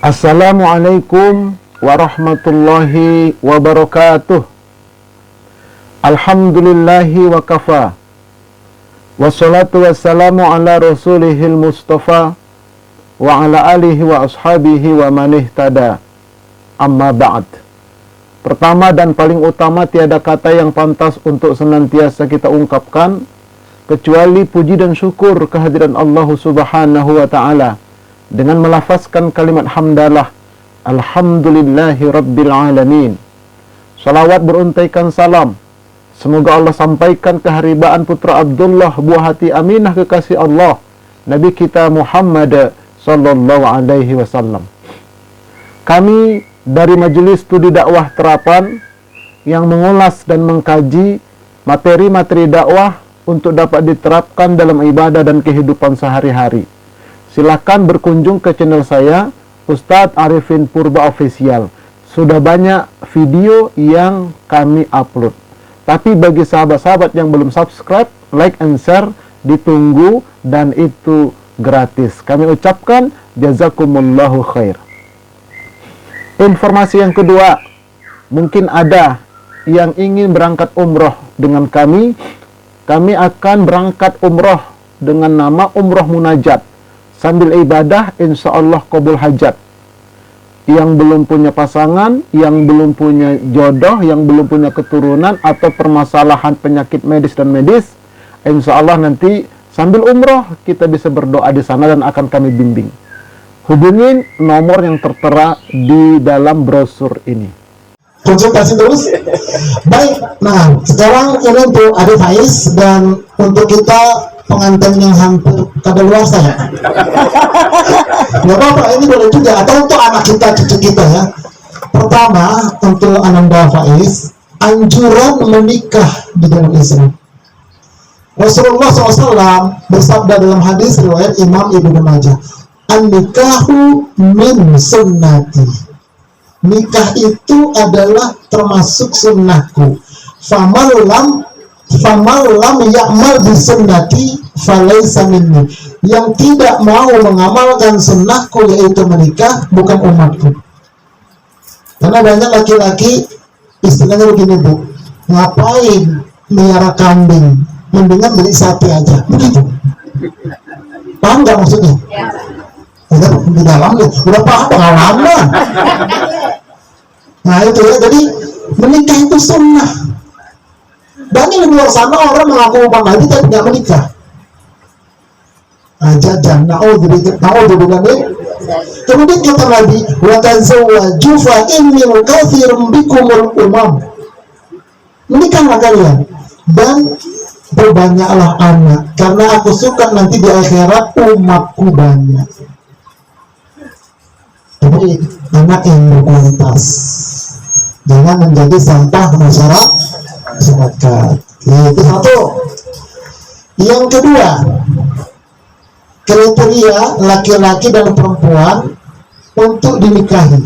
Assalamualaikum warahmatullahi wabarakatuh. Alhamdulillahi wa kafa. Wassalatu wassalamu ala rasulihil mustafa wa ala alihi wa ashabihi wa manihtada. Amma ba'd. Pertama dan paling utama, tiada kata yang pantas untuk senantiasa kita ungkapkan kecuali puji dan syukur kehadiran Allah Subhanahu wa ta'ala dengan melafazkan kalimat hamdalah, alhamdulillahi rabbil alamin. Salawat beruntaikan salam, semoga Allah sampaikan keharibaan putra Abdullah, buah hati Aminah kekasih Allah, Nabi kita Muhammad sallallahu alaihi wasallam. Kami dari Majelis Studi Dakwah Terapan yang mengulas dan mengkaji materi-materi dakwah untuk dapat diterapkan dalam ibadah dan kehidupan sehari-hari. Silakan berkunjung ke channel saya, Ustadz Arifin Purba Official. Sudah banyak video yang kami upload. Tapi bagi sahabat-sahabat yang belum subscribe, like and share, ditunggu dan itu gratis. Kami ucapkan jazakumullahu khair. Informasi yang kedua, mungkin ada yang ingin berangkat umroh dengan kami. Kami akan berangkat umroh dengan nama Umroh Munajat. Sambil ibadah, insya Allah qabul hajat. Yang belum punya pasangan, yang belum punya jodoh, yang belum punya keturunan, atau permasalahan penyakit medis dan medis, insya Allah nanti sambil umroh kita bisa berdoa di sana dan akan kami bimbing. Hubungin nomor yang tertera di dalam brosur ini. Konsultasi terus. Baik, nah sekarang ini untuk Ade Faiz dan untuk kita pengantin yang hampir kadaluarsa ya. Gak apa-apa, ini boleh juga, atau untuk anak kita, cucu kita ya. Pertama, untuk Ananda Faiz, anjuran menikah di dalam Islam. Rasulullah SAW bersabda dalam hadis riwayat Imam Ibnu Majah, an-nikahu min sunnati. Nikah itu adalah termasuk sunnahku. Famal lam ya'mal bi sunnati falaysa minni. Yang tidak mau mengamalkan sunnahku, yaitu menikah, bukan umatku. Karena banyak laki-laki istilahnya begini, Bu, ngapain melihara kambing, mendingan beli sate aja, begitu. Paham nggak maksudnya? Udah di dalam udah paham pengalaman. Nah itu ya, jadi menikah itu sunnah. Banyak di luar sana orang mengaku umpam haji tapi tidak menikah. Ajadan, na'udzubillah. Kemudian kata Nabi, wa tazawwaju fa inni mukatsirun bikumul umam. Menikahlah kalian dan berbanyaklah anak, karena aku suka nanti di akhirat umatku banyak. Jadi anak yang berkualitas, jangan menjadi sampah masyarakat. Itu satu. Yang kedua, kriteria laki-laki dan perempuan untuk dinikahi.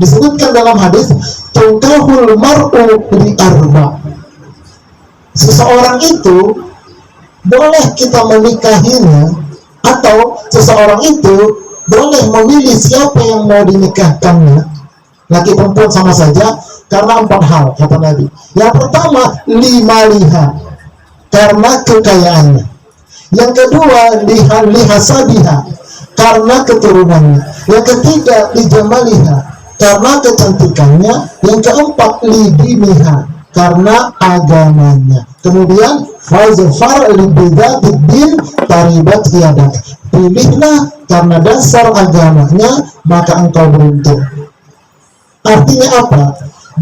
Disebutkan dalam hadis, tunkahul mar'u li arba. Seseorang itu boleh kita menikahinya, atau seseorang itu boleh memilih siapa yang mau dinikahkannya. Laki perempuan sama saja, karena 4 hal kata Nabi. Yang pertama, limaliha, karena kekayaannya. Yang kedua, lihasabiha, karena keturunannya. Yang ketiga, lijamaliha, karena kecantikannya. Yang keempat, lidiniha, karena agamanya. Kemudian fazfar libidzatiddin taribat yadak. Pilihlah karena dasar agamanya, maka engkau beruntung. Artinya apa?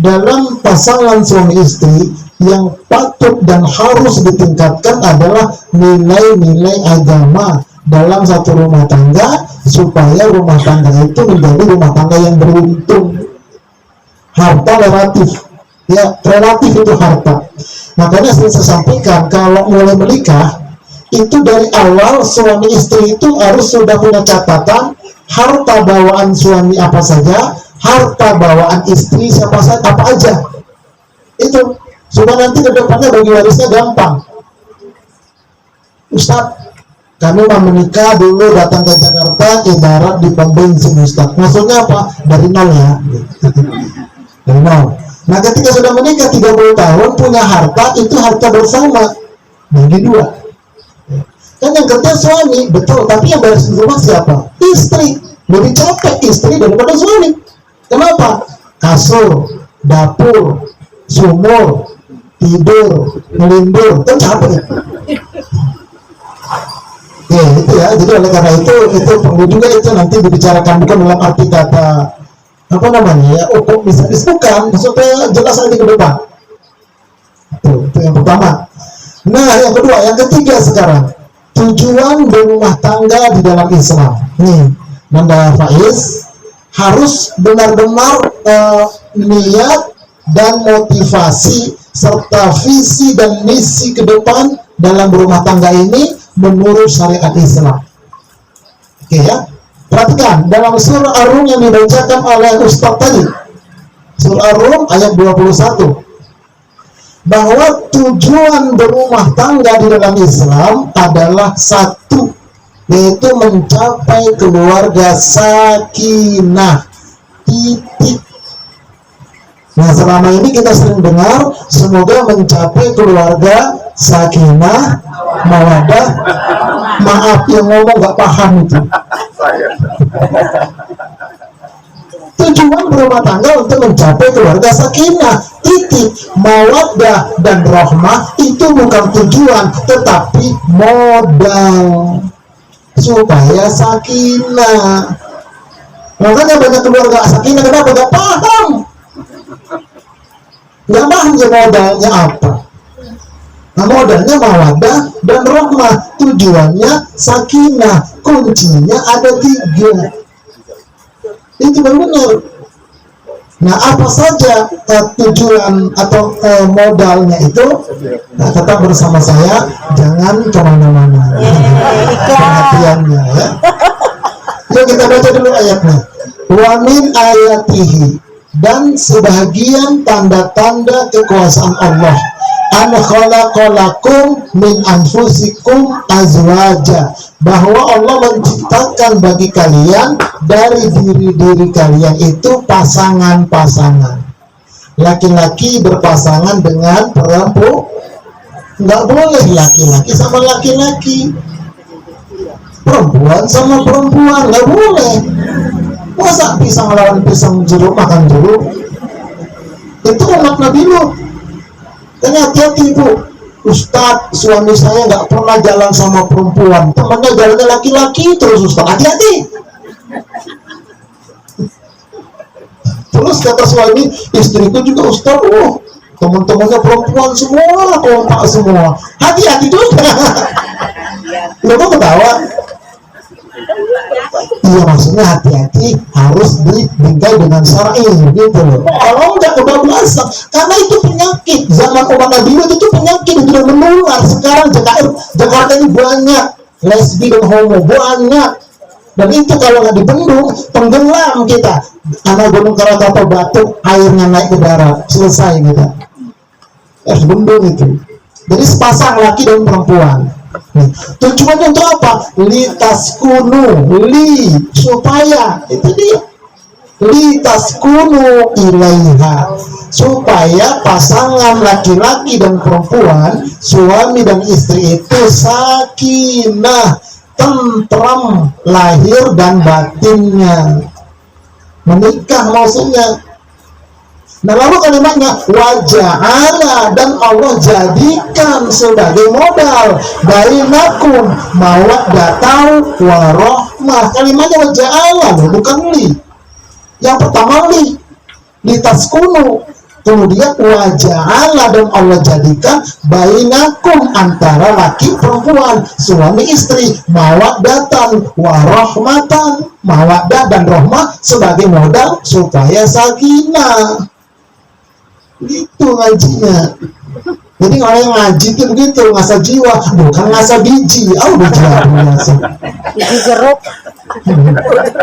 Dalam pasangan suami istri, yang patut dan harus ditingkatkan adalah nilai-nilai agama dalam satu rumah tangga, supaya rumah tangga itu menjadi rumah tangga yang beruntung. Harta relatif, ya, relatif itu harta. Makanya saya sampaikan, kalau mulai menikah itu dari awal suami istri itu harus sudah punya catatan harta bawaan suami apa saja, harta bawaan istri siapa saja, apa aja. Itu supaya nanti ke depannya bagi warisnya gampang. Ustaz, Kami mau menikah dulu datang ke Jakarta ibarat di pom bensin Ustaz. Maksudnya apa? Dari nol ya. Dari nol. Nah ketika sudah menikah 30 tahun punya harta, itu harta bersama. Bagi dua. Kan yang kerja suami, betul. Tapi yang beres rumah siapa? Istri. Lebih capek istri daripada suami. Kenapa? Kasur, dapur, sumur, tidur, melindur. Kan capek. Ya itu ya, jadi oleh karena itu perlu juga itu nanti dibicarakan bukan dalam arti kata apa namanya ya, kok bisa bukan, maksudnya jelas nanti ke depan. Itu yang pertama. Nah yang kedua, yang ketiga sekarang tujuan berumah tangga di dalam Islam. Nih, Nanda Faiz harus benar-benar niat dan motivasi serta visi dan misi ke depan dalam berumah tangga ini menurut syariat Islam. Oke ya, perhatikan dalam surah Ar-Rum yang dibacakan oleh Ustaz tadi, surah Ar-Rum ayat 21, bahwa tujuan berumah tangga di dalam Islam adalah satu, yaitu mencapai keluarga sakinah. Titik. Nah selama ini kita sering dengar semoga mencapai keluarga sakinah, mawaddah. Maaf yang ngomong gak paham itu. Tujuan berumah tangga untuk mencapai keluarga sakinah, titik. Mawaddah dan rahmah itu bukan tujuan, tetapi modal supaya sakinah. Makanya banyak keluarga sakinah, kenapa? Gak paham. Gak paham ya modalnya apa. Nah modalnya mawaddah dan rahmah, tujuannya sakinah, kuncinya ada 3. Itu benar. Nah apa saja tujuan atau modalnya itu? Nah, tetap bersama saya, jangan kemana-mana. Perhatiannya ya. Yuk kita baca dulu ayatnya. Wa min ayatihi, dan sebahagian tanda-tanda kekuasaan Allah, an khalaqalakum min anfusikum azwaja, bahwa Allah menciptakan bagi kalian dari diri-diri kalian itu pasangan-pasangan. Laki-laki berpasangan dengan perempuan. Nggak boleh laki-laki sama laki-laki, perempuan sama perempuan, nggak boleh. Masa pisang lawan pisang, jeruk makan jeruk? Itu umat Nabi Nuh. Dan hati-hati Bu, Ustadz, suami saya nggak pernah jalan sama perempuan, temannya jalannya laki-laki terus. Ustadz, hati-hati. Terus kata suami, istriku juga Ustadz, teman-temannya perempuan semua, kompak semua. Hati-hati juga. Lo kok ketawa? Iya maksudnya hati-hati, harus dibingkai dengan syar'i gitu loh. Kalau udah kebablasan, karena itu penyakit. Zaman umat Nabi itu penyakit, itu udah menular. Sekarang Jakarta ini banyak lesbi dan homo, banyak. Dan itu kalau nggak dibendung, tenggelam kita. Anak Gunung Krakatau batuk, airnya naik ke darat, selesai kita. Harus bendung itu. Jadi sepasang laki dan perempuan. Tujuannya untuk apa? Litaskunu, supaya, itu dia, litaskunu ilaiha, supaya pasangan laki-laki dan perempuan, suami dan istri itu sakinah, tentram lahir dan batinnya. Menikah maksudnya. Nah lalu kalimatnya waja'ala, dan Allah jadikan sebagai modal bainakum mawaddatan warahmah. Kalimatnya waja'ala, bukan li. Yang pertama li taskunu, kemudian waja'ala, dan Allah jadikan bainakum, antara laki perempuan, suami istri, mawaddatan warahmatan, mawaddah dan rahmah sebagai modal supaya sakinah. Itu ngajinya. Jadi orang yang ngaji itu begitu, ngasah jiwa, bukan ngasah biji. Biji apa ngasah? Biji jeruk.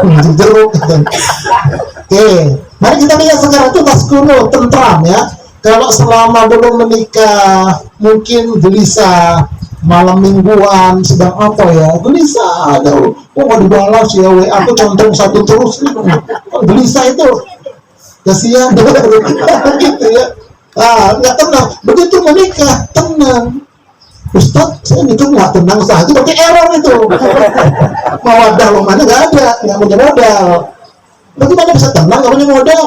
Biji jeruk. Oke, mari kita lihat sekarang itu taskunu, tentram ya. Kalau selama belum menikah mungkin gelisah, malam mingguan sedang apa ya, gelisah ada, nggak dibalas ya WA aku contoh satu terus, gelisah itu, kasihan gitu ya. Nggak tenang. Begitu menikah tenang. Ustaz, saya nikah nggak tenang, Ustaz. Itu berarti error itu. Mawaddah lo mana nggak ada, nggak punya modal. Bagaimana bisa tenang nggak punya modal?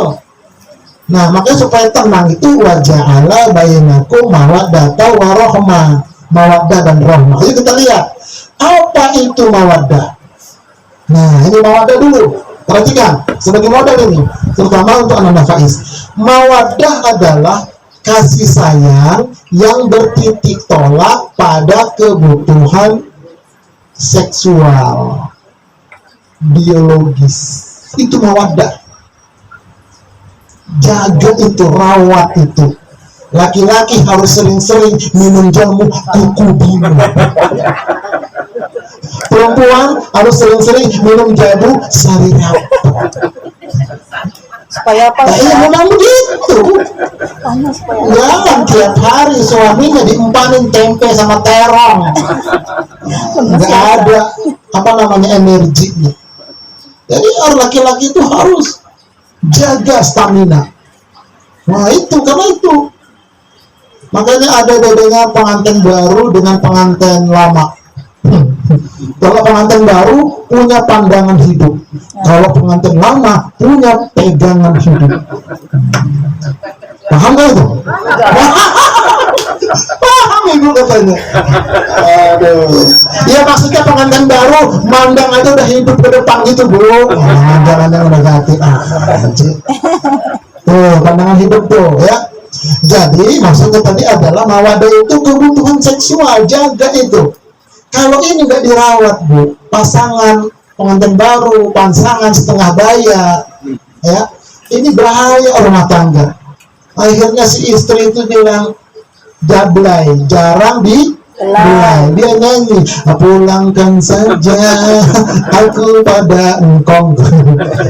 Nah, makanya supaya tenang itu waja'ala bainakum mawaddata warahmah. Mawaddah dan rahmah. Ayo kita lihat apa itu mawaddah. Nah, ini mawaddah dulu. Perhatikan sebagai modal ini, terutama untuk anak Faiz. Mawaddah adalah kasih sayang yang bertitik tolak pada kebutuhan seksual biologis. Itu mawaddah. Jaga itu, rawat itu. Laki-laki harus sering-sering minum jamu kuku bingung. Perempuan harus sering-sering minum jamu sari rapat. Supaya apa? Iya memang begitu. Jangan tiap hari suaminya diempanin tempe sama terong. Nggak ada apa namanya energinya. Jadi laki-laki itu harus jaga stamina. Nah itu karena itu. Makanya ada bedanya pengantin baru dengan pengantin lama. Kalau pengantin baru punya pandangan hidup, kalau pengantin lama punya pegangan hidup. Paham gak itu? Paham ibu katanya. Aduh. Ya maksudnya pengantin baru mandang aja udah hidup ke depan gitu bu. Jangan yang negatif. Tuh pandangan hidup tuh ya. Jadi maksudnya tadi adalah mawaddah itu kebutuhan seksual, jaga itu. Kalau ini nggak dirawat bu, pasangan pengantin baru, pasangan setengah bayar, ya ini bahaya rumah tangga. Akhirnya si istri itu bilang jablay, jarang belai. Dia nyanyi, pulangkan saja aku pada engkong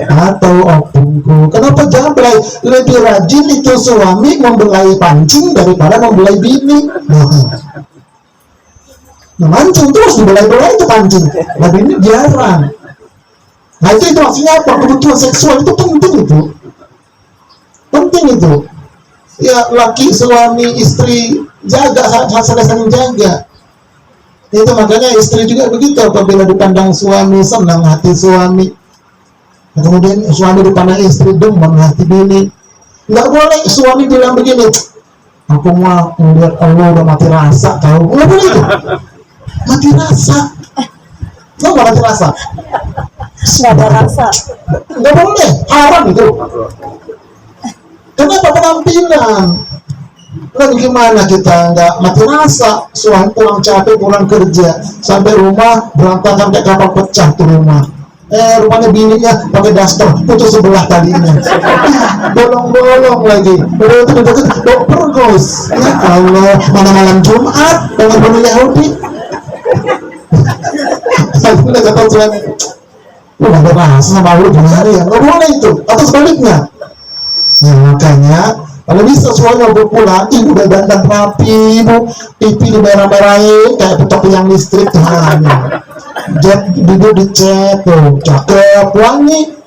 atau opungku. Kenapa jablay? Lebih rajin itu suami membelai pancing daripada membelai bini. Nah, mancing terus dibelai-belai itu pancing. Nah ini jarang. Nah itu maksudnya apa? Kebutuhan seksual itu penting itu. Penting itu. Ya laki, suami, istri jaga, saling jaga. Itu makanya istri juga begitu. Apabila dipandang suami senang hati suami. Nah, kemudian suami dipandang istri demam hati bini. Nggak boleh suami bilang begini, aku mah melihat Allah udah mati rasa tahu. Nggak boleh itu. Mati rasa. Nggak mati rasa. Nggak ada rasa. Nggak boleh, haram itu. Kenapa penampilan? Lalu gimana kita nggak mati rasa? Suami pulang capek, pulang kerja, sampai rumah berantakan kayak kapal pecah tuh rumah. Rupanya bininya pakai daster putus sebelah tadinya. Bolong-bolong lagi. Udah itu deket pergos. Ya Allah, mana malam Jumat dengan penuh Yahudi. Akhirnya kata suami, lu gak ada rasa sama lu gimana ya? Nggak boleh itu. Atau sebaliknya. Ya makanya kalau bisa suami berpulang, ibu udah dandan rapi, ibu pipi dimerah-merahin kayak petok yang listrik tuh. Jet duduk dicat tuh, cakep, wangi.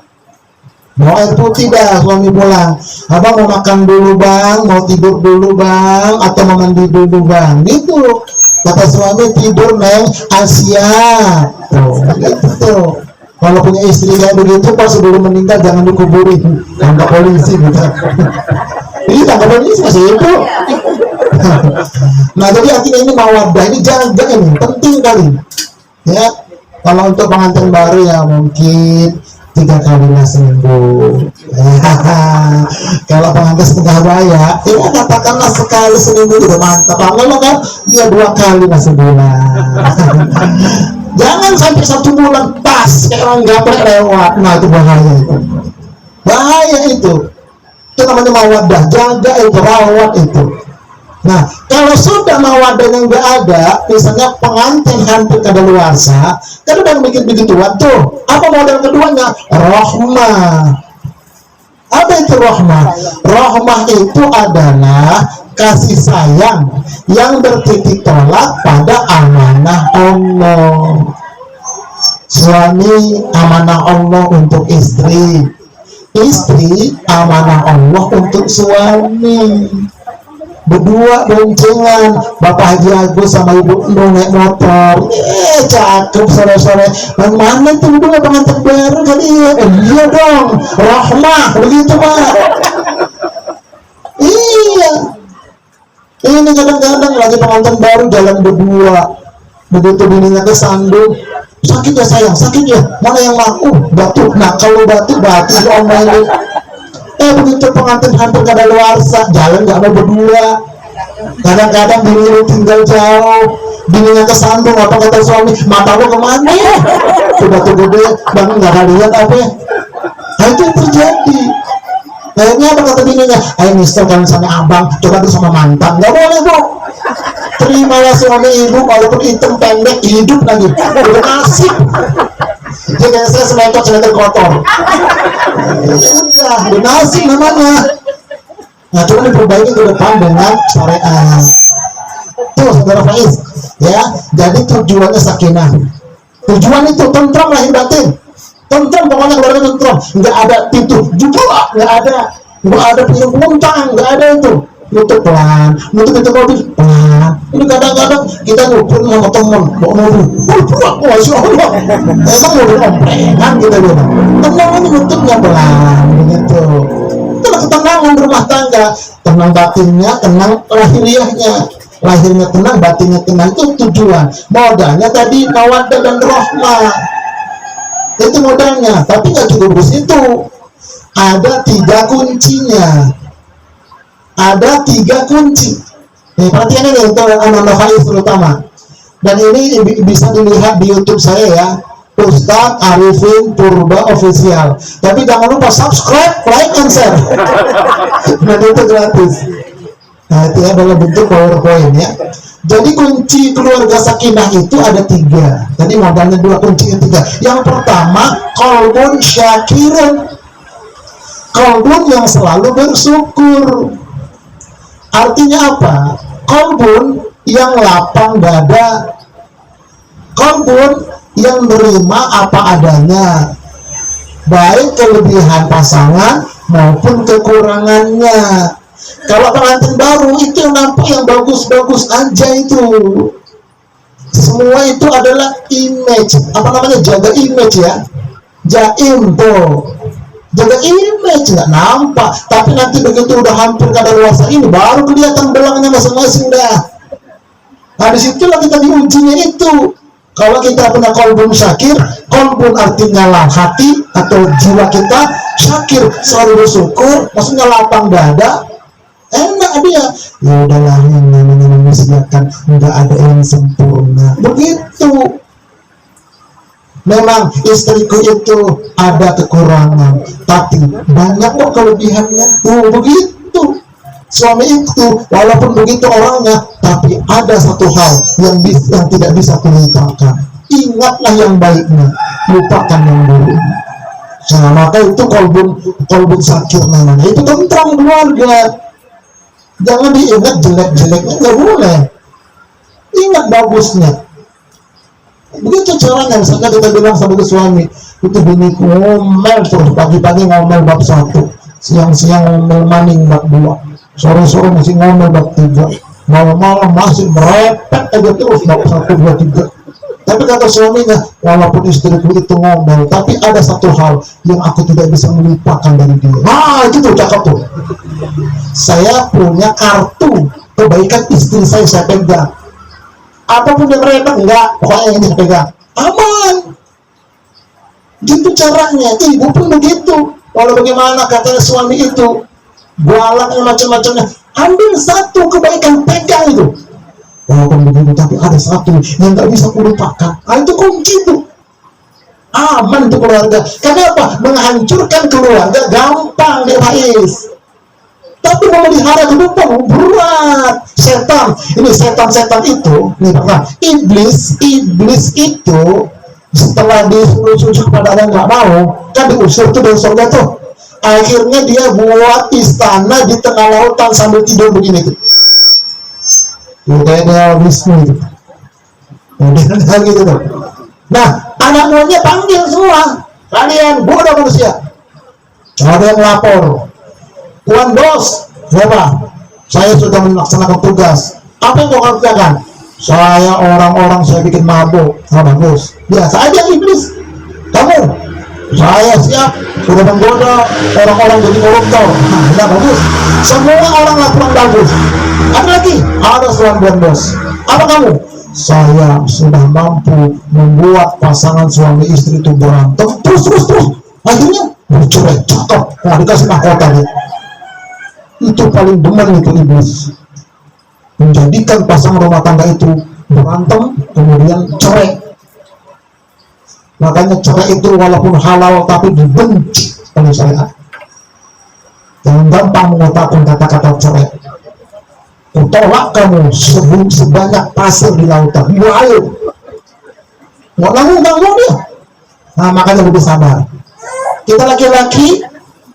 Mau air putih dah suami pulang. Abang mau makan dulu bang, mau tidur dulu bang, atau mau mandi dulu bang. Gitu. Kata suami tidur neng Asia. Tuh, gitu tuh. Kalau punya istri kayak begitu, pas sebelum meninggal jangan dikuburin, tangkap polisi gitu. Ini tangkap polisi masih itu. Nah jadi artinya ini mawaddah, ini jaga ini, penting kali. Ya, kalau untuk pengantin baru ya mungkin 3 kali seminggu. Kalau pengantin setengah bayar, ya katakanlah sekali seminggu udah mantap. Kalau kan dia 2 kali sebulan. Jangan sampai 1 bulan pas kayak orang gaplek lewat. Nah itu bahaya itu. Bahaya itu. Itu namanya mawaddah. Jaga itu, rawat itu. Nah kalau sudah mawaddahnya nggak ada, misalnya pengantin hampir kadaluarsa, kan udah bikin begituan tuh. Apa modal keduanya? Rahmah. Apa itu rahmah? Rahmah itu adalah kasih sayang yang bertitik tolak pada amanah Allah. Suami amanah Allah untuk istri, istri amanah Allah untuk suami. Berdua boncengan, Bapak Haji Agus sama Ibu Endung naik motor, cakep sore-sore. Mana tuh berdua pengantin baru kali ya? Iya dong, rahmah begitu Pak. Iya, ini kadang-kadang lagi pengantin baru jalan berdua, begitu bininya kesandung, sakit ya sayang, sakit ya, mana yang mau batuk. Nah kalau batuk diomelin. Begitu pengantin hampir kadaluarsa, jalan nggak mau berdua. Kadang-kadang bini tinggal jauh, bininya kesandung, apa kata suami, mata lo kemana? Tuh gede, bangun nggak lihat apa? Nah itu yang terjadi. Kayaknya apa kata bininya? Ayo mister kalian sama abang, coba bersama mantan. Nggak boleh bu. Terimalah suami ibu, walaupun hitam pendek, hidup lagi. Udah nasib. Jadi saya semeter kotor. Udah nasib namanya. Nah cuma diperbaiki ke depan dengan syariat. Tuh saudara Faiz, ya. Jadi tujuannya sakinah. Tujuan itu tentram lahir batin. Tentram pokoknya keluarga tentram. Nggak ada pintu juga, nggak ada pintu muntang, nggak ada itu. Nutup pelan, nutup pintu mobil pelan. Ini kadang-kadang kita ngumpul sama teman, bawa mobil, masya Allah. Emang mobil omprengan gitu gitu. Tenang ini nutupnya pelan, begitu. Itulah ketenangan rumah tangga, tenang batinnya, tenang lahiriahnya. Lahirnya tenang, batinnya tenang, itu tujuan. Modalnya tadi mawaddah dan rahmah. Itu modalnya, tapi nggak cukup di situ. Ada 3 kuncinya. Ada 3 kunci. Nih, perhatian ini untuk anak-anak Faiz terutama. Dan ini bisa dilihat di YouTube saya ya, Ustadz Arifin Purba Official. Tapi jangan lupa subscribe, like, and share. Dan itu gratis. Nah, itu adalah bentuk PowerPoint ya. Jadi kunci keluarga sakinah itu ada 3. Tadi modalnya 2, kunci yang 3. Yang pertama, qalbun syakirun. Qalbun yang selalu bersyukur. Artinya apa? Qalbun yang lapang dada, qalbun yang menerima apa adanya, baik kelebihan pasangan maupun kekurangannya. Kalau pengantin baru itu yang nampak yang bagus-bagus aja itu. Semua itu adalah image. Apa namanya? Jaga image ya. Jaim tuh. Jaga image, nggak nampak. Tapi nanti begitu udah hampir kadaluarsa ini, baru kelihatan belangnya masing-masing dah. Nah disitulah kita diujinya itu. Kalau kita punya qalbun syakir, qalbun artinya lah hati atau jiwa kita syakir, selalu bersyukur, maksudnya lapang dada, enak dia. Ya udahlah, yang namanya manusia kan nggak ada yang sempurna. Begitu. Memang istriku itu ada kekurangan, tapi banyak kok kelebihannya. Begitu. Suami itu walaupun begitu orangnya, tapi ada satu hal yang tidak bisa dilupakan. Ingatlah yang baiknya, lupakan yang buruknya. Nah, maka itu qalbun syakir namanya. Itu tentram keluarga. Jangan diingat jelek-jeleknya, nggak boleh. Ingat bagusnya. Begitu caranya. Misalnya kita bilang sama suami, itu biniku ngomel terus, pagi-pagi ngomel bab 1, siang-siang ngomel maning bab 2, sore-sore masih ngomel bab 3, malam-malam masih merepet aja terus bab 1, 2, 3. Tapi kata suaminya, walaupun istriku itu ngomel, tapi ada satu hal yang aku tidak bisa melupakan dari dia. Nah itu tuh cakep tuh. Saya punya kartu kebaikan istri saya pegang. Apapun yang repot, enggak, pokoknya ini pegang, aman. Gitu caranya. Ibu pun begitu. Walau bagaimana kata suami itu, galaknya macam-macamnya, ambil satu kebaikan, pegang itu. Walaupun begitu, tapi ada satu yang nggak bisa kulupakan. Nah, itu kunci itu. Aman itu keluarga. Kenapa? Menghancurkan keluarga gampang deh Faiz. Tapi memelihara kehidupan berat. Setan, ini setan-setan itu, nih Pak, iblis itu setelah disuruh kepada orang nggak mau, kan diusir tuh dari surga tuh. Akhirnya dia buat istana di tengah lautan sambil tidur begini tuh. Udah Wisnu itu. Udah gitu tuh. Nah, anak buahnya panggil semua. Kalian bodoh manusia. Ada yang lapor. Tuan bos, siapa? Saya sudah melaksanakan tugas. Apa yang kau kerjakan? Saya orang-orang saya bikin mabuk. Bagus. Biasa aja iblis. Kamu? Saya siap. Sudah menggoda orang-orang jadi koruptor. Nah, bagus. Semua orang laporan bagus. Ada lagi? Ada tuan bos. Apa kamu? Saya sudah mampu membuat pasangan suami istri itu berantem terus. Akhirnya bercerai, cakep. Nah, dikasih mahkota dia. Itu paling demen itu iblis, menjadikan pasangan rumah tangga itu berantem kemudian cerai. Makanya cerai itu walaupun halal tapi dibenci oleh syariat. Jangan gampang mengatakan kata-kata cerai. Kutolak kamu sebanyak pasir di lautan. Ayo, nggak mau dia. Nah, makanya lebih sabar. Kita laki-laki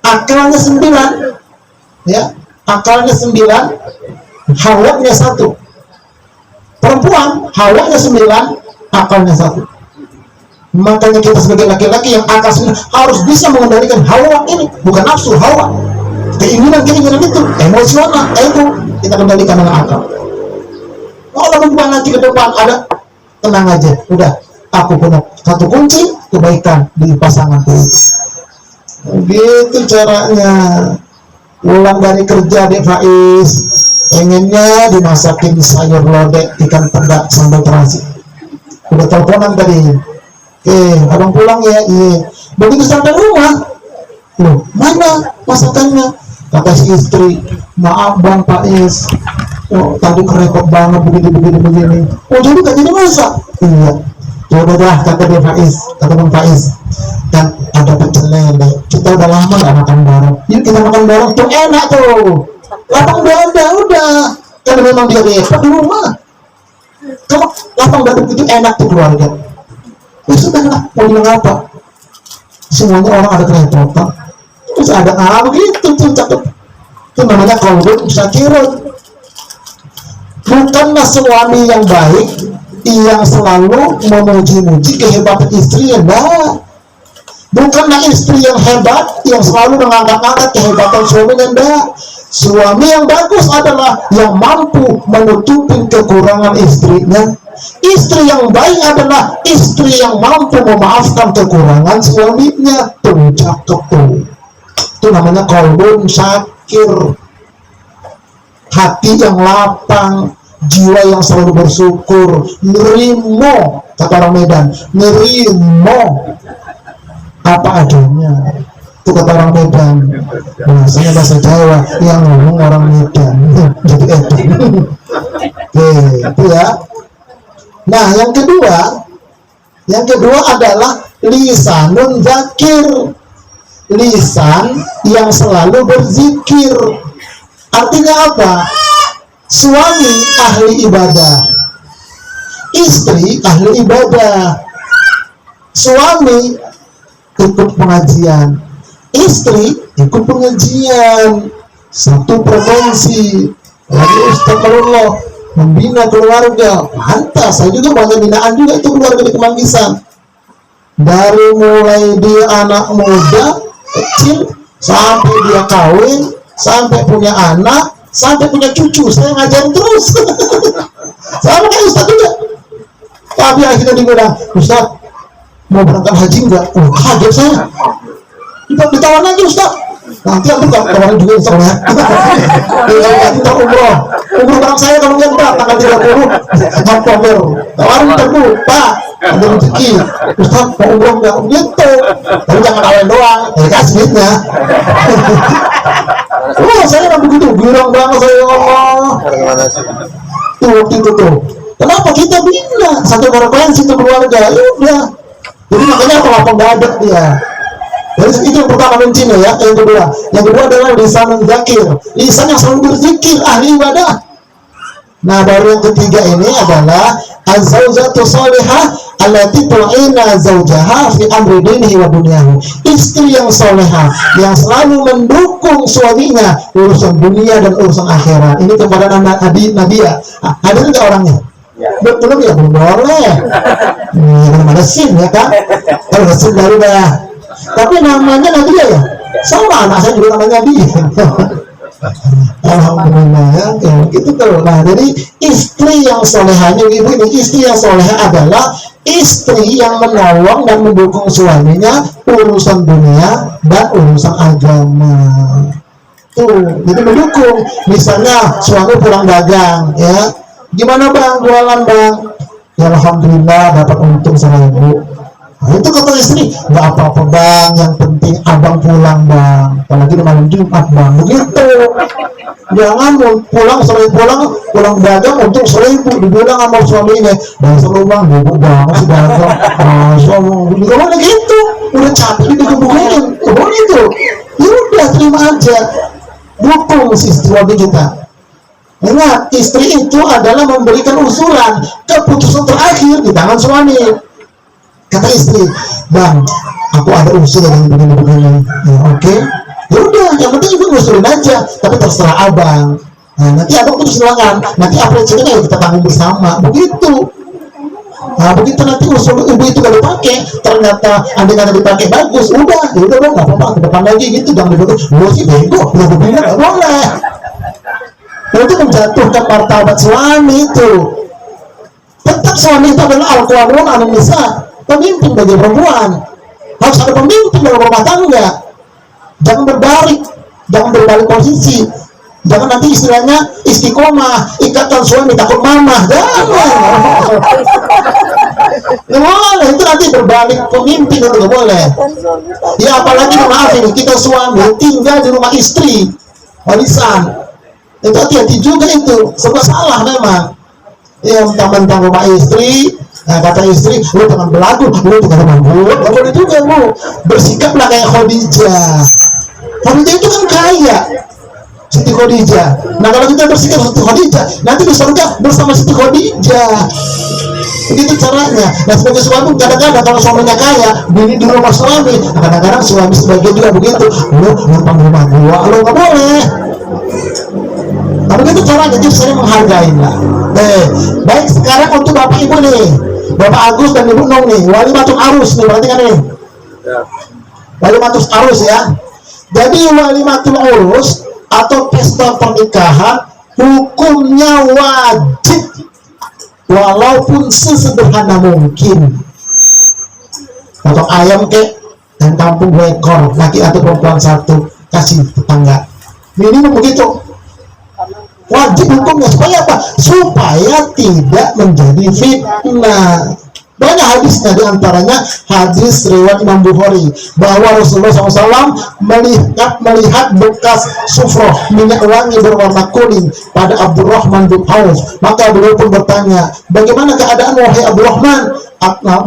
akalnya 9, ya, akalnya 9, hawanya 1. Perempuan hawanya 9, akalnya 1. Makanya kita sebagai laki-laki yang akal 9 harus bisa mengendalikan hawa ini, bukan nafsu, hawa, keinginan itu, emosional, ego, kita kendalikan dengan akal. Kalau perempuan nanti ke depan ada, tenang aja, udah, aku punya satu kunci kebaikan di pasangan itu. Gitu caranya. Pulang dari kerja Dek Faiz, pengennya dimasakin sayur lodeh, ikan pedak, sambal terasi. Udah teleponan tadi, abang pulang ya. Iya. Begitu sampai rumah, loh, mana masakannya? Kata si istri, maaf bang Faiz, oh, tadi kerepot banget begini. Oh, jadi gak jadi masak? Iya. Ya udah dah, kata dia Faiz, kata bang Faiz, kan ada pecel lele, kita udah lama gak makan bareng, yuk kita makan bareng tuh, enak tuh, lapang dada, udah, karena memang dia repot di rumah. Kalau lapang dada itu enak tuh keluarga. Ya sudah lah, mau bilang apa, semuanya orang ada kerepotan, terus ada begitu tuh, cakep. Itu namanya qalbun syakirun. Bukanlah suami yang baik yang selalu memuji-muji kehebatan istrinya, nah. Bukanlah istri yang hebat yang selalu mengangkat-angkat kehebatan suaminya, nah. Suami yang bagus adalah yang mampu menutupi kekurangan istrinya. Istri yang baik adalah istri yang mampu memaafkan kekurangan suaminya. Tuh, cakep tuh. Itu namanya qalbun syakir. Hati yang lapang, jiwa yang selalu bersyukur, nerimo, kata orang Medan, nerimo apa adanya. Itu kata orang Medan. Bahasanya bahasa Jawa, yang ngomong orang Medan. Jadi Oke, itu ya. Nah, yang kedua adalah lisanun zakir, lisan yang selalu berzikir. Artinya apa? Suami ahli ibadah, istri ahli ibadah. Suami ikut pengajian, istri ikut pengajian. Satu frekuensi. Lagi astagfirullah, membina keluarga. Pantas, saya juga banyak binaan juga itu keluarga di Kemanggisan. Dari mulai dia anak muda kecil sampai dia kawin, sampai punya anak, sampai punya cucu, saya ngajarin terus. Sama kayak Ustaz juga. Tapi akhirnya dia bilang, Ustaz, mau berangkat haji enggak? Oh, kaget saya. Ditawar lagi Ustaz. Nanti aku tawarin juga Ustaz ya. Kita umroh barang saya kalau lihat Pak, tanggal 30 November. Tawarin aku, Pak, ada rezeki. Ustaz, mau umroh enggak? Gitu. Tapi jangan awal doang, kasih duitnya. Oh, saya nggak begitu, girang banget saya, Allah. Tuh, waktu itu tuh. Kenapa kita bina satu frekuensi itu keluarga? Ya udah. Jadi makanya aku lapang dada dia. Jadi itu yang pertama kuncinya ya. Yang kedua adalah lisan zakir, lisan yang selalu berzikir, ahli ibadah. Nah, baru yang ketiga ini adalah az-zaujatu shalihah allati tu'ina zaujaha fi amri dinihi wa dunyahu. Istri yang soleha yang selalu mendukung suaminya urusan dunia dan urusan akhirat. Ini kepada Nadia. Ada nggak orangnya? Belum ya, belum boleh. Belum ada SIM ya kan? Kalau ada SIM baru dah. Tapi namanya Nadia ya. Sama anak saya juga namanya Nadia. Alhamdulillah ya, gitu tuh. Nah, jadi istri yang solehanya ibu ini, istri yang soleha adalah istri yang menolong dan mendukung suaminya urusan dunia dan urusan agama. Tuh, jadi mendukung. Misalnya suami pulang dagang, ya, gimana bang jualan bang? Ya alhamdulillah dapat untung 1.000. Nah, itu kata istri, nggak apa-apa bang, yang penting abang pulang bang, apalagi di malam Jumat bang, begitu. Jangan pulang dagang untuk 1.000, dibilang sama suaminya, dasar lu bang, bubuk banget sih dagang, suami juga mana gitu, udah capek dikebukin, itu, ya udah terima aja, dukung si suami kita. Ingat, istri itu adalah memberikan usulan, keputusan terakhir di tangan suami. Kata istri, bang, aku ada usul yang begini-begini. Ya, oke. Ya udah, yang penting ibu ngusulin aja, tapi terserah abang. Nah, nanti abang putus silakan. Nanti apa yang kita tanggung bersama. Begitu. Nah, begitu nanti usul ibu itu kalau dipakai, ternyata andai kata dipakai bagus, udah bang, nggak apa-apa, ke depan lagi gitu, jangan dibutuh. Lu sih bego, lu begini nggak boleh. Nah, itu menjatuhkan martabat suami itu. Tetap suami itu adalah al-qawwamuna 'alan nisa. Pemimpin bagi perempuan, harus ada pemimpin dalam rumah tangga. Jangan berbalik posisi. Jangan nanti istilahnya istiqomah, ikatan suami takut mamah. Jangan. Nggak boleh, itu nanti berbalik pemimpin, itu nggak boleh. Ya apalagi maaf ini, kita suami tinggal di rumah istri, warisan. Itu hati-hati juga itu, serba salah memang. Ya mentang-mentang rumah istri. Nah, kata istri, lu jangan belagu, lu jangan mabuk, gak boleh juga lu. Bersikaplah kayak Khadijah. Khadijah itu kan kaya, Siti Khadijah. Nah, kalau kita bersikap Siti Khadijah, nanti di surga bersama Siti Khadijah. Begitu caranya. Nah, sebagai suami, kadang-kadang kalau suaminya kaya, bini di rumah suami, kadang-kadang suami sebagian juga begitu. Lu numpang rumah gua, lu gak boleh. Nah, begitu caranya, jadi saya menghargai lah. Baik, sekarang untuk bapak ibu nih, Bapak Agus dan Ibu Nong nih, walimatul arus nih, berarti kan nih, walimatul arus ya. Jadi walimatul urus atau pesta pernikahan hukumnya wajib, walaupun sesederhana mungkin. Potong ayam kek dan tampung 2 ekor, laki atau perempuan 1, kasih tetangga. Minimum begitu. Wajib hukumnya, supaya apa? Supaya tidak menjadi fitnah. Banyak hadisnya, diantaranya hadis riwayat Imam Bukhari bahwa Rasulullah SAW melihat bekas sufroh, minyak wangi berwarna kuning pada Abdurrahman bin Auf. Maka beliau pun bertanya, bagaimana keadaan wahai Abdurrahman?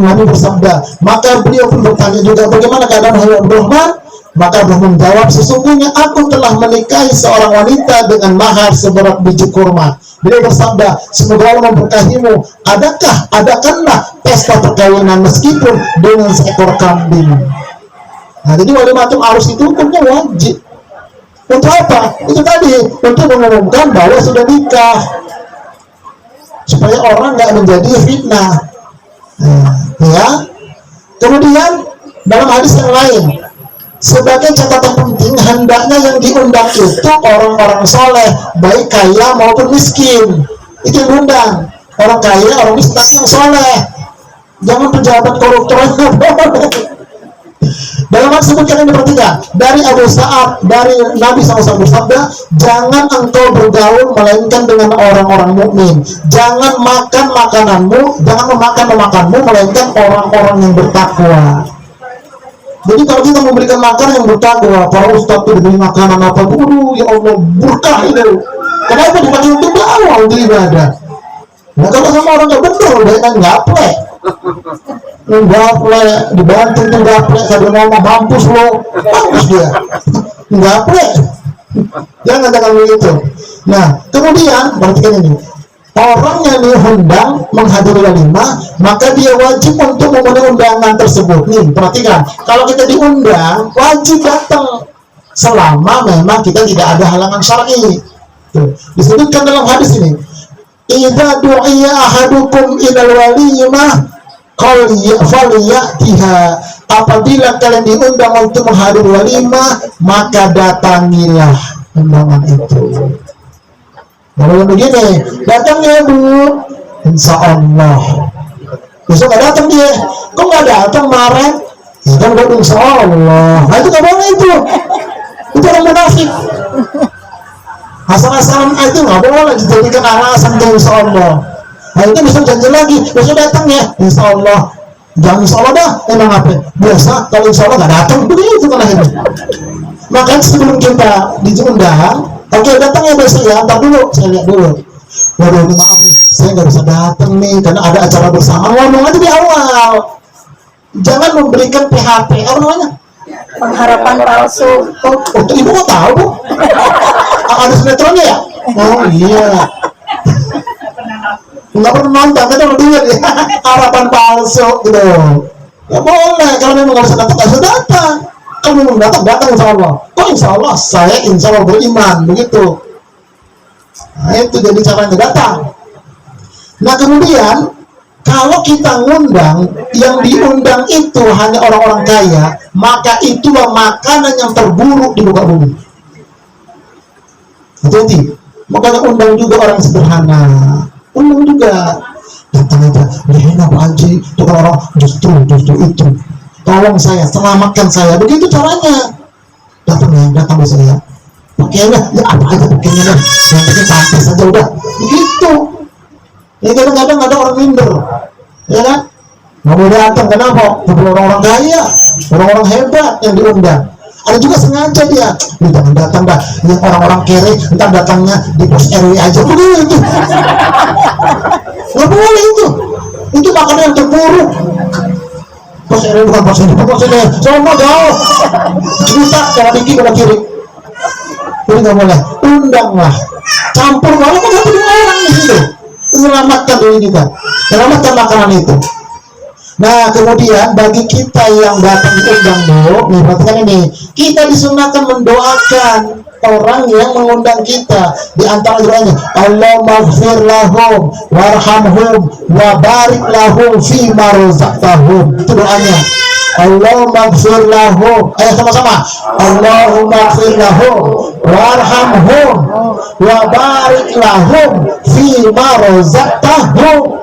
Nabi bersabda, maka beliau pun bertanya juga, bagaimana keadaan wahai Abdurrahman? Maka Allah menjawab, sesungguhnya aku telah menikahi seorang wanita dengan mahar seberat biji kurma. Beliau bersabda, semoga Allah memberkahimu. Adakanlah pesta perkawinan meskipun dengan seekor kambing. Nah, jadi walimatul arus itu hukumnya wajib. Untuk apa? Itu tadi, untuk mengumumkan bahwa sudah nikah, supaya orang nggak menjadi fitnah. Ya. Kemudian dalam hadis yang lain, sebagai catatan penting, hendaknya yang diundang itu orang-orang soleh, baik kaya maupun miskin. Itu yang diundang, orang kaya, orang miskin, yang soleh. Jangan pejabat koruptor. Dalam hal sebutkan ini perhatikan, dari Abu Sa'ad, dari Nabi SAW bersabda, jangan engkau bergaul melainkan dengan orang-orang mukmin. Jangan makan makananmu, jangan memakanmu melainkan orang-orang yang bertakwa. Jadi kalau kita memberikan makanan yang bertakwa, para ustadz itu diberi makanan apa, ya Allah, berkah itu. Kenapa dipakai untuk dakwah, untuk ibadah? Nah, kalau sama orang nggak betul, dengan gaplek, dibanting tuh gaplek, sambil ngomong mampus lo, mampus dia, gaplek. Jangan begitu. Nah, kemudian perhatikan ini, orang yang diundang menghadiri walimah, maka dia wajib untuk memenuhi undangan tersebut. Nih, perhatikan, kalau kita diundang, wajib datang selama memang kita tidak ada halangan syar'i. Disebutkan dalam hadis ini, idza du'iya ahadukum ilal walimah falyatiha, apabila kalian diundang untuk menghadiri walimah, maka datangilah undangan itu. Kalau begini, datang ya Bu, insya Allah. Besok nggak datang dia, kok nggak datang kemarin? Ya kan udah insya Allah. Nah itu nggak boleh itu orang munafik. Asal-asalan itu nggak boleh dijadikan alasan untuk insya Allah. Nah itu besok janji lagi, besok datang ya, insya Allah. Jangan insya Allah dah, emang apa? Biasa kalau insya Allah nggak datang, begitu kan akhirnya. Makanya sebelum kita diundang, oke, datang ya besok ya, ntar dulu, saya lihat dulu. Waduh, maaf nih, saya nggak bisa datang nih, karena ada acara bersama. Ngomong aja di awal. Jangan memberikan PHP, apa namanya? Pengharapan palsu. Oh, ibu nggak tahu, Bu? Ada sinetronnya ya? Oh iya. Nggak pernah nonton, kan udah lihat ya. Harapan palsu, gitu. Nggak boleh, kalau memang nggak bisa datang, nggak bisa datang. Kalau memang datang insya Allah. Kok insya Allah? Saya insya Allah beriman, begitu. Nah itu jadi caranya datang. Nah kemudian kalau kita ngundang, yang diundang itu hanya orang-orang kaya, maka itulah makanan yang terburuk di muka bumi. Hati-hati. Makanya undang juga orang sederhana. Undang juga. Datang aja, enak Pak Haji, itu kan orang justru itu. Tolong saya, selamatkan saya. Begitu caranya. Datang besok ya. Pakaiannya, ya apa aja pakaiannya deh. Yang penting pantas aja udah. Begitu. Ya kadang-kadang ada orang minder. Ya kan? Nggak mau datang, kenapa? Bukan orang-orang kaya, orang-orang hebat yang diundang. Ada juga sengaja dia, jangan datang dah. Yang orang-orang kere, entar datangnya di pos RW aja. Begitu. Nggak boleh itu. Itu makanan yang terburuk. Pos RW bukan pos ini, semua jauh. Cerita kalau dikit kalau kiri. Jadi nggak boleh. Undanglah, campur walaupun satu dua orang di situ. Selamatkan diri kita, selamatkan makanan itu. Nah kemudian bagi kita yang datang diundang Bu, nih perhatikan ini, kita disunahkan mendoakan orang yang mengundang kita. Di antara doanya, Allahumma ighfir lahum warhamhum wa barik lahum fi ma razaqtahum. Itu doanya. Allahumma ighfir lahum. Ayo sama-sama. Allahumma ighfir lahum warhamhum wa barik lahum fi ma razaqtahum.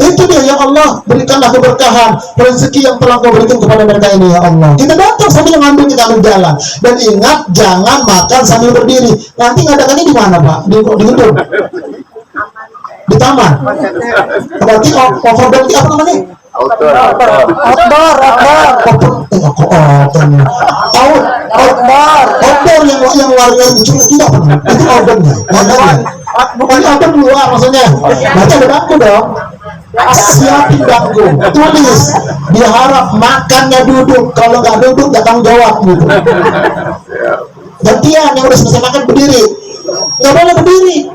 Itu dia, ya Allah, berikanlah keberkahan rezeki yang telah Kau berikan kepada mereka ini, ya Allah. Kita datang sambil ngambil, kita ambil jalan. Dan ingat, jangan makan sambil berdiri. Nanti ngadakannya di mana, Pak? Di gedung? Di taman? Berarti overdoor, apa namanya? Outdoor. Outdoor yang warga diculik tidak pernah. Itu outdoornya. Bukan outdoor luar maksudnya. Berarti ada bangku dong. Siapin bangku, tulis diharap makannya duduk, kalau nggak duduk nggak tanggung jawab gitu. Gantian yang udah selesai makan berdiri, nggak boleh berdiri.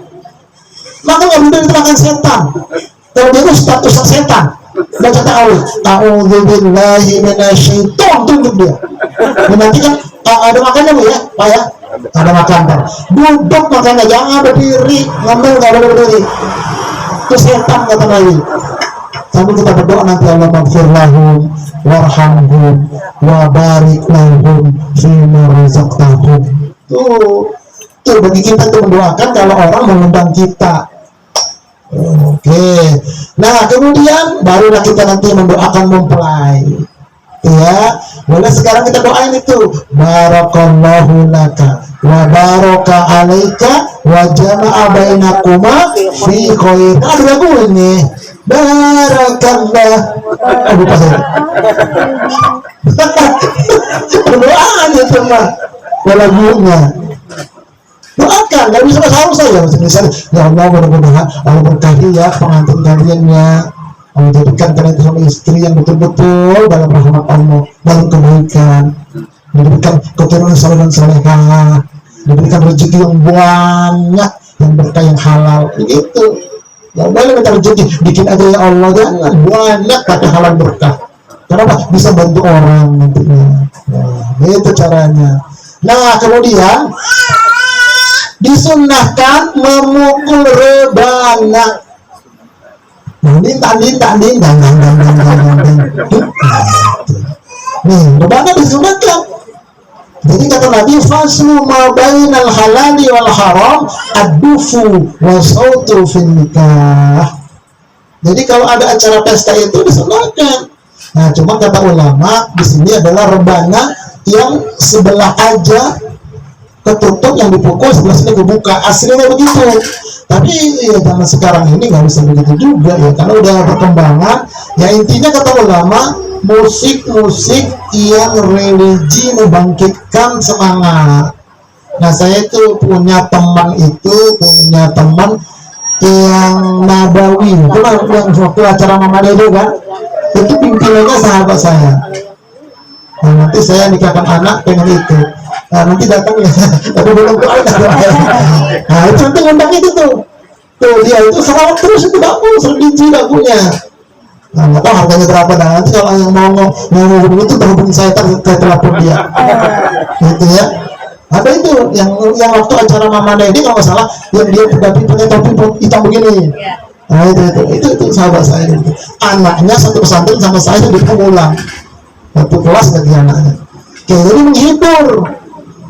Makan nggak berdiri itu makan setan. Kalau dia itu status setan. Baca ta'udzubillahi minasyaitonir, tunduk dia. Nanti kan ada makannya Bu ya, Pak ya. Ada makan Pak. Duduk makannya, jangan berdiri, ngambil nggak boleh berdiri. Itu setan kata Nabi. Sambil kita berdoa nanti, Allah maghfir lahum warhamhum wa barik lahum fima razaqtahum. Tuh bagi kita tuh mendoakan kalau orang mengundang kita. Oke. Nah kemudian barulah kita nanti mendoakan mempelai. Ya, boleh sekarang kita doain itu. Barakallahu laka wa baraka alaika wa jama'a bainakuma fi khair. Ada lagu ini. Barakallah. Aduh pasal. Doaan itu mah. Lagunya. Doakan, nggak bisa bahasa Arab saya. Misalnya, ya Allah mudah-mudahan Allah berkahi ya pengantin kaliannya. Allah jadikan kalian sama istri yang betul-betul dalam rahmat Allah, dalam kebaikan, diberikan keturunan saleh dan salehah, diberikan rezeki yang banyak, yang berkah yang halal gitu. Nggak boleh minta rezeki, bikin aja ya Allah, jangan. Banyak tapi halal berkah. Kenapa? Bisa bantu orang nantinya. Nah, itu caranya. Nah, kemudian disunnahkan memukul rebana. Nah, dindang. Nih, rebana disunahkan. Jadi kata Nabi, faslu ma bainal halali wal haram ad-dufu wa sautu fin nikah. Jadi kalau ada acara pesta itu disunahkan. Nah, cuma kata ulama di sini adalah rebana yang sebelah aja ketutup, yang dipukul sebelah sini dibuka. Aslinya begitu. Tapi ya zaman sekarang ini nggak bisa begitu juga ya, karena udah perkembangan. Ya intinya kata ulama, musik-musik yang religi membangkitkan semangat. Nah, saya itu punya teman yang Nabawi, itu yang waktu acara Mama Dede kan, itu pimpinannya sahabat saya. Nah, nanti saya nikahkan anak pengen itu. Nah, nanti datang ya, tapi belum ada. Nah, itu nanti ngundang itu tuh dia itu selawat terus, itu bagus, religi lagunya. Nah, nggak tahu harganya berapa. Nah, nanti kalau yang mau hubungi itu terhubung saya telepon dia. Gitu ya. Ada itu yang waktu acara Mama Dede kalau nggak salah, yang dia punya topi hitam begini. Nah, itu sahabat saya. Anaknya satu pesantren sama saya di pulang. Satu kelas lagi anaknya. Oke, jadi menghibur.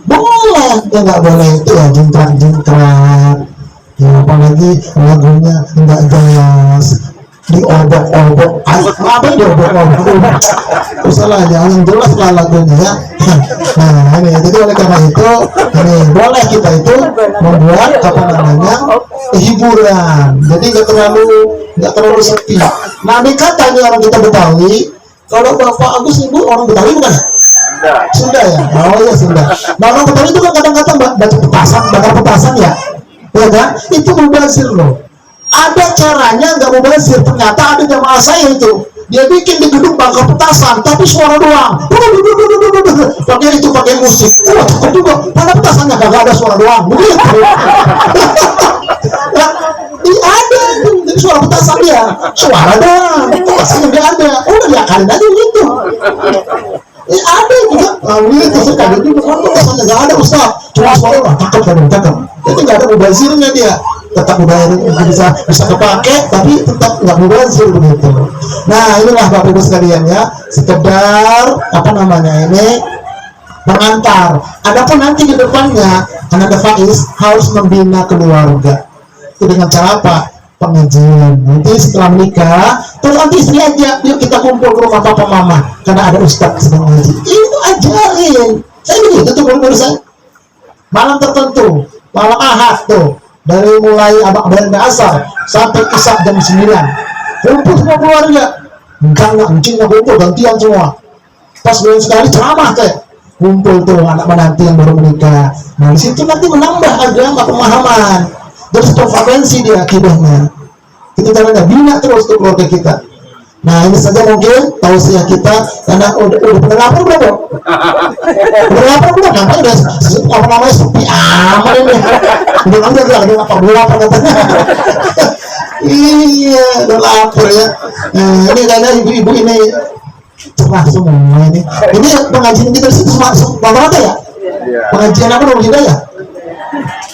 Boleh, ya nggak boleh itu ya jingkrak. Ya apalagi lagunya nggak jelas, diobok-obok. Apa diobok-obok? Salah, jangan jelas lah lagunya ya. Nah, ini jadi oleh karena itu, ini boleh kita itu membuat hiburan. Jadi nggak terlalu sepi. Nah, katanya orang kita Betawi, kalau Bapak Agus Ibu orang Betawi bukan? Sunda ya? Oh ya Sunda. Nah, orang Betawi itu kan kadang-kadang bakar petasan ya? Ya kan? Itu mubazir loh. Ada caranya nggak mubazir. Ternyata ada jamaah saya itu, dia bikin di gedung bakar petasan, tapi suara doang. Pakai musik. Wah, takut juga. Mana petasannya kagak ada suara doang. Begitu. Ada itu suara petasan dia, suara doang. Petasannya nggak ada. Udah diakalin aja gitu. Ada juga. Itu sekali itu petasannya nggak ada, Ustaz. Cuma suara doang. Cakep. Jadi nggak ada mubazirnya dia. Tetap bisa kepake, tapi tetap nggak mubazir begitu. Nah, inilah Bapak Ibu sekalian ya, sekedar ini pengantar. Adapun nanti di depannya anak Faiz harus membina keluarga. Itu dengan cara apa? Pengajian. Nanti setelah menikah, terus nanti istri aja, yuk kita kumpul ke rumah papa mama, karena ada ustadz sedang ngaji. Itu ajarin. Saya begitu tuh guru saya. Malam tertentu, malam Ahad tuh, dari mulai abang asar sampai isya jam 9, kumpul semua keluarga. Enggak, encingnya kumpul gantian semua. Pas bulan sekali ceramah kumpul tuh anak menanti yang baru menikah. Nah, di situ nanti menambah agama, pemahaman, terus frekuensi dia akidahnya. Itu caranya bina terus tuh keluarga kita. Nah, ini saja mungkin tausiah kita, karena udah pada lapar belum? Udah lapar belum? Namanya udah sepi amat ini. Udah lapar katanya. Iya, udah lapar ya. Nah, ini karena ibu-ibu ini cerah semua ini. Ini pengajian kita di situ rata-rata ya? Pengajian apa dong kita ya?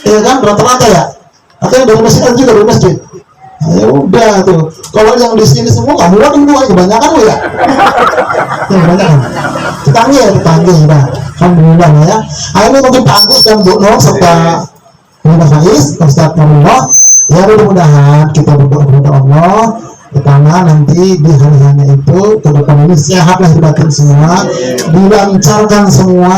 Iya kan, rata-rata ya? Atau dari masjid juga, dari masjid. Ya udah tuh, kalau yang di sini semua nggak muat semua, kebanyakan lo ya. Kebanyakan. Tetangga dah. Alhamdulillah ya. Ini mungkin Pak Agus dan Bu Nur serta Bunda Faiz, Ustaz Nurullah. Ya mudah-mudahan kita berdoa kepada Allah, pertama nanti di hari-harinya itu ke depan ini sehat lahir batin semua, dilancarkan semua,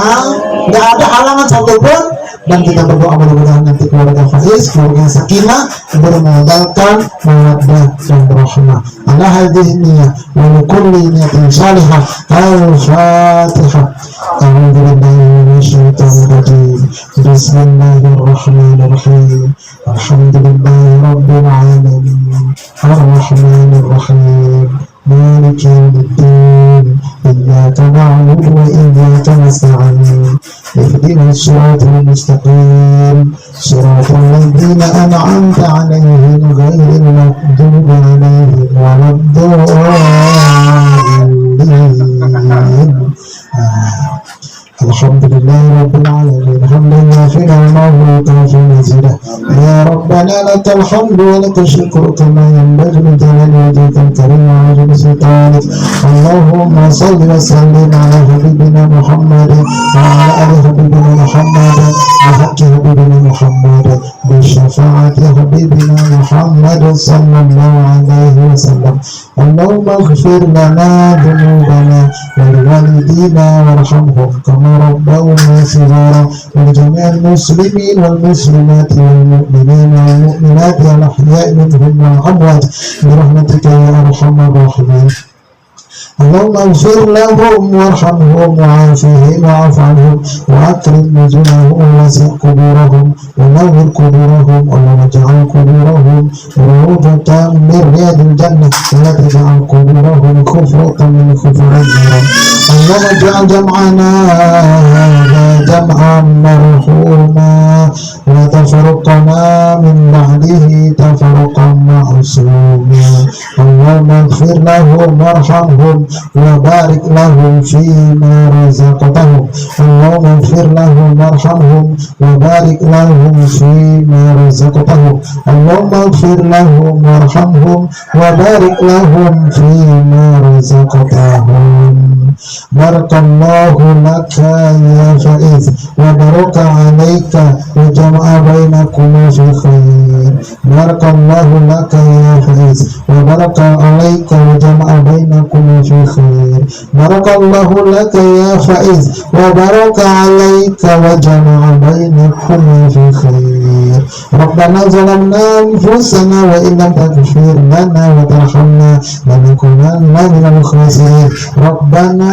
nggak ada halangan satupun. Dan kita berdoa mudah-mudahan nanti keluarga Faiz, keluarga Sakinah bermodalkan mawaddah dan rahmah. Ala hadhihi niyyah wa likulli niyatin salihah. Al-Fatihah. A'udzu billahi minasyaitonir rajim. Bismillahirrahmanirrahim. Alhamdulillahi rabbil alamin. Ar-Rahmanir Rahim. Maliki yaumiddin. Iyyaka na'budu wa iyyaka nasta'in. ihdinas siratal mustaqim siratal ladzina an'amta 'alaihim ghairil maghdubi 'alaihim waladdallin. Alhamdulillah Rabbil Alamin hamdan yafi'u ma huwa mazidah ya Rabbana lakal hamdu wa lakal syukru kama yanbaghi li jalali wajhikal karim wa 'azimi sultanik. Allahumma salli wa sallim ala habibina Muhammad wa ala ali habibina Muhammad wa haqqi habibina Muhammad bi syafaati habibina Muhammad sallallahu alaihi wasallam. Allahumma ighfir lana dhunubana wa liwalidina warhamhum kama ربونا صغارا ولجميع المسلمين والمسلمات والمؤمنين والمؤمنات الأحياء منهم والأموات برحمتك يا أرحم الراحمين. اللهم اغفر لهم وارحمهم وعافهم واعف عنهم واكرم نزلهم ووسع قبورهم ونور قبورهم اللهم اجعل قبورهم روضة من رياض الجنة ولا تجعل قبورهم خفرة من خفر النار. اللهم اجعل جمعنا هذا جمعا مرحوما وتفرقنا من بعده تفرقا معصوما. اللهم اغفر لهم وارحمهم وبارك لهم فيما رزقتهم. اللهم اغفر لهم وارحمهم وبارك لهم فيما رزقتهم. اللهم اغفر لهم وارحمهم وبارك لهم فيما رزقتهم. بارك الله لك يا فائز وبارك عليك وجمع بينكما في خير. بارك الله لك يا فائز وبارك عليك وجمع بينكما في خير. بارك الله لك يا فائز وبارك عليك وجمع بينكما في خير. ربنا ظلمنا أنفسنا وإن لم تغفر لنا وترحمنا لنكونن من الخاسرين. ربنا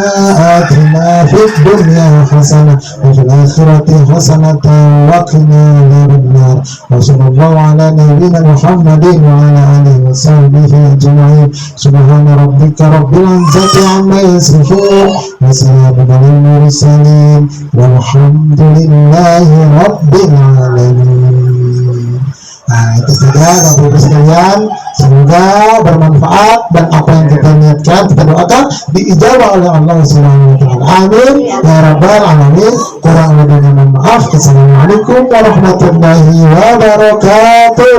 آتنا في الدنيا حسنة وفي الآخرة حسنة وقنا عذاب النار. وصلى الله على نبينا محمد وعلى آله وصحبه أجمعين. سبحان ربك رب العزة عما يصفون وسلام على المرسلين والحمد لله رب العالمين. Nah, itu saja Bapak Ibu sekalian, semoga bermanfaat dan apa yang kita niatkan kita doakan diijabah oleh Allah Subhanahu wa taala. Amin ya rabbal alamin. Kurang lebihnya mohon maaf. Assalamualaikum warahmatullahi wabarakatuh.